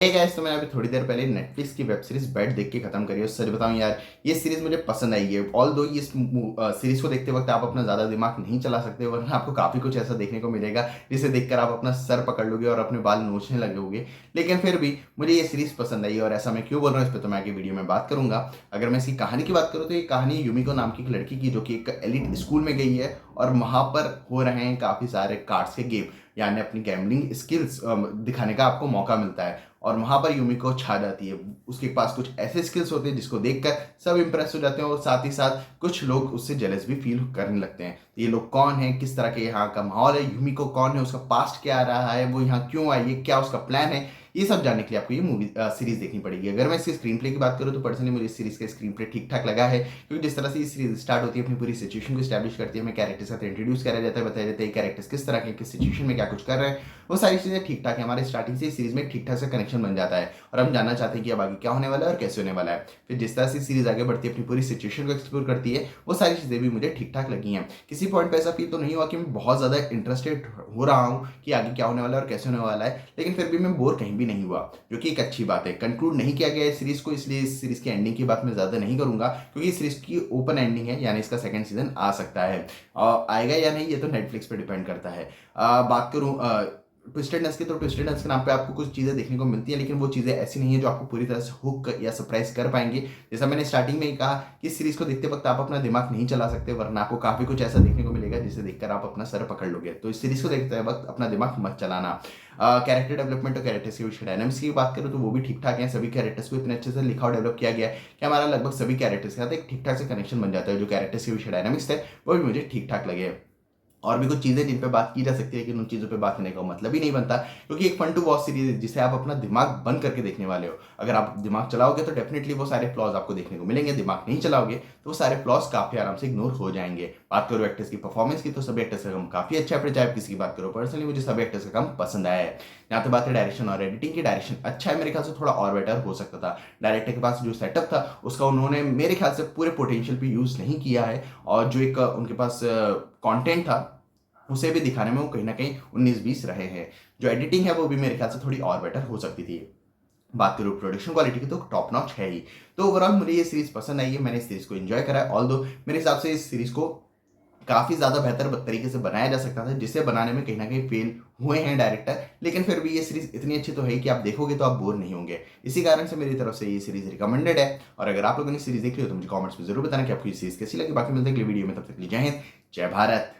Hey guys, तो मैंने अभी थोड़ी देर पहले नेटफ्लिक्स की वेब सीरीज बैड देख के खत्म करी है। सच बताऊं यार, ये सीरीज मुझे पसंद आई है। ऑल दो इस सीरीज को देखते वक्त आप अपना ज़्यादा दिमाग नहीं चला सकते, वरना आपको काफ़ी कुछ ऐसा देखने को मिलेगा जिसे देखकर आप अपना सर पकड़ लोगे और अपने बाल नोचने लगोगे। लेकिन फिर भी मुझे ये सीरीज पसंद आई है, और ऐसा मैं क्यों बोल रहा हूँ इस पर तो मैं आगे वीडियो में बात करूंगा। अगर मैं इसकी कहानी की बात करूँ तो ये कहानी यूमिको नाम की एक लड़की की, जो कि एक एलिट स्कूल में गई है और वहाँ पर हो रहे हैं काफ़ी सारे कार्ड्स के गेम, यानी अपनी गैम्बलिंग स्किल्स दिखाने का आपको मौका मिलता है। और वहां पर यूमिको छा जाती है। उसके पास कुछ ऐसे स्किल्स होते हैं जिसको देखकर सब इंप्रेस हो जाते हैं, और साथ ही साथ कुछ लोग उससे जेलस भी फील करने लगते हैं। ये लोग कौन है, किस तरह के यहाँ का माहौल है, यूमिको कौन है, उसका पास्ट क्या रहा है, वो यहाँ क्यों आई है, क्या उसका प्लान है, ये सब जानने के लिए आपको ये मूवी सीरीज देखनी पड़ेगी। अगर मैं इसकी स्क्रीन प्ले की बात करूँ तो पर्सनली मुझे इस सीरीज का स्क्रीन प्ले ठीक ठाक लगा है, क्योंकि जिस तरह से ये सीरीज स्टार्ट होती है, अपनी पूरी सिचुएशन को स्टैब्लिश करती है, हमें कैरेक्टर्स के साथ इंट्रोड्यूस करा जाता है, बताया जाता है कैरेक्टर्स किस तरह के किस सिचुएशन में क्या कुछ कर रहे हैं, वो सारी चीजें ठीक ठाक है। हमारे स्टार्टिंग से सीरीज में ठीक ठाक से कनेक्शन बन जाता है और हम जानना चाहते हैं कि अब आगे क्या होने वाला है और कैसे होने वाला है। फिर जिस तरह से सीरीज आगे बढ़ती है, अपनी पूरी सिचुएशन को एक्सप्लोर करती है, वो सारी चीजें भी मुझे ठीक ठाक लगी हैं। किसी पॉइंट पे ऐसा फील तो नहीं हुआ कि मैं बहुत ज्यादा इंटरेस्टेड हो रहा हूँ कि आगे क्या होने वाला है और कैसे होने वाला है, लेकिन फिर भी मैं बोर कहीं भी नहीं हुआ, जो कि एक अच्छी बात है। कंक्लूड नहीं किया गया है सीरीज को, इसलिए इस सीरीज की एंडिंग की बात मैं ज्यादा नहीं करूंगा, क्योंकि इस सीरीज की ओपन एंडिंग है, यानी इसका सेकंड सीजन आ सकता है। आएगा या नहीं ये तो नेटफ्लिक्स पे डिपेंड करता है। बात करूं ट्विस्टेडनेस की, तो ट्विस्टेडनेस के नाम पे आपको कुछ चीज़ें देखने को मिलती हैं, लेकिन वो चीज़ें ऐसी नहीं है जो आपको पूरी तरह से हुक या सरप्राइज कर पाएंगे। जैसा मैंने स्टार्टिंग में ही कहा कि इस सीरीज को देखते वक्त आप अपना दिमाग नहीं चला सकते, वरना आपको काफ़ी कुछ ऐसा देखने को मिलेगा जिसे देखकर आप अपना सर पकड़ लोगे। तो इस सीरीज को देखते वक्त अपना दिमाग मत चलाना। कैरेक्टर डेवलपमेंट और कैरेक्टर्स के विषय डायनामिक्स की बात करूँ तो वो भी ठीक ठाक है। सभी कैरेक्टर्स को इतने अच्छे से लिखा और डेवलप किया गया है कि हमारा लगभग सभी कैरेक्टर्स के साथ एक ठीक ठाक से कनेक्शन बन जाता है। जो कैरेक्टर्स के विषय डायनामिक्स है वो भी मुझे ठीक ठाक लगे। और भी कुछ चीज़ें जिन पे बात की जा सकती है, लेकिन उन चीज़ों पे बात करने का मतलब ही नहीं बनता, क्योंकि एक फन टू वॉच सीरीज है जिसे आप अपना दिमाग बंद करके देखने वाले हो। अगर आप दिमाग चलाओगे तो डेफिनेटली वो सारे फ्लॉज आपको देखने को मिलेंगे, दिमाग नहीं चलाओगे तो वो सारे फ्लॉज काफी आराम से इग्नोर हो जाएंगे। बात करो एक्टर्स की परफॉर्मेंस की, तो सभी एक्टर्स का काम काफी अच्छा है। चाहे आप किसी की बात करो, पर्सनली मुझे सभी एक्टर्स का काम पसंद आया है। यहाँ तो बात है डायरेक्शन और एडिटिंग की, डायरेक्शन अच्छा है, मेरे ख्याल से थोड़ा और बेटर हो सकता था। डायरेक्टर के पास जो सेटअप था उसका उन्होंने मेरे ख्याल से पूरे पोटेंशियल पे यूज नहीं किया है, और जो एक उनके पास कंटेंट था उसे भी दिखाने में वो कहीं ना कहीं 19-20 रहे हैं। जो एडिटिंग है वो भी मेरे ख्याल से थोड़ी और बेटर हो सकती थी। बात करूँ प्रोडक्शन क्वालिटी की, तो टॉप नॉच है ही। तो ओवरऑल मुझे ये सीरीज पसंद आई है, मैंने इस सीरीज को एंजॉय करा है। ऑल दो मेरे हिसाब से इस सीरीज को काफी ज्यादा बेहतर तरीके से बनाया जा सकता था, जिसे बनाने में कहीं ना कहीं फेल हुए हैं डायरेक्टर, लेकिन फिर भी ये सीरीज इतनी अच्छी तो है कि आप देखोगे तो आप बोर नहीं होंगे। इसी कारण से मेरी तरफ से ये सीरीज रिकमेंडेड है। और अगर आप लोगों ने सीरीज देखी हो तो मुझे कमेंट्स में जरूर बताना कि आपको ये सीरीज कैसी लगी। बाकी मिलते हैं अगली वीडियो में, तब तक के लिए जय हिंद, जय भारत।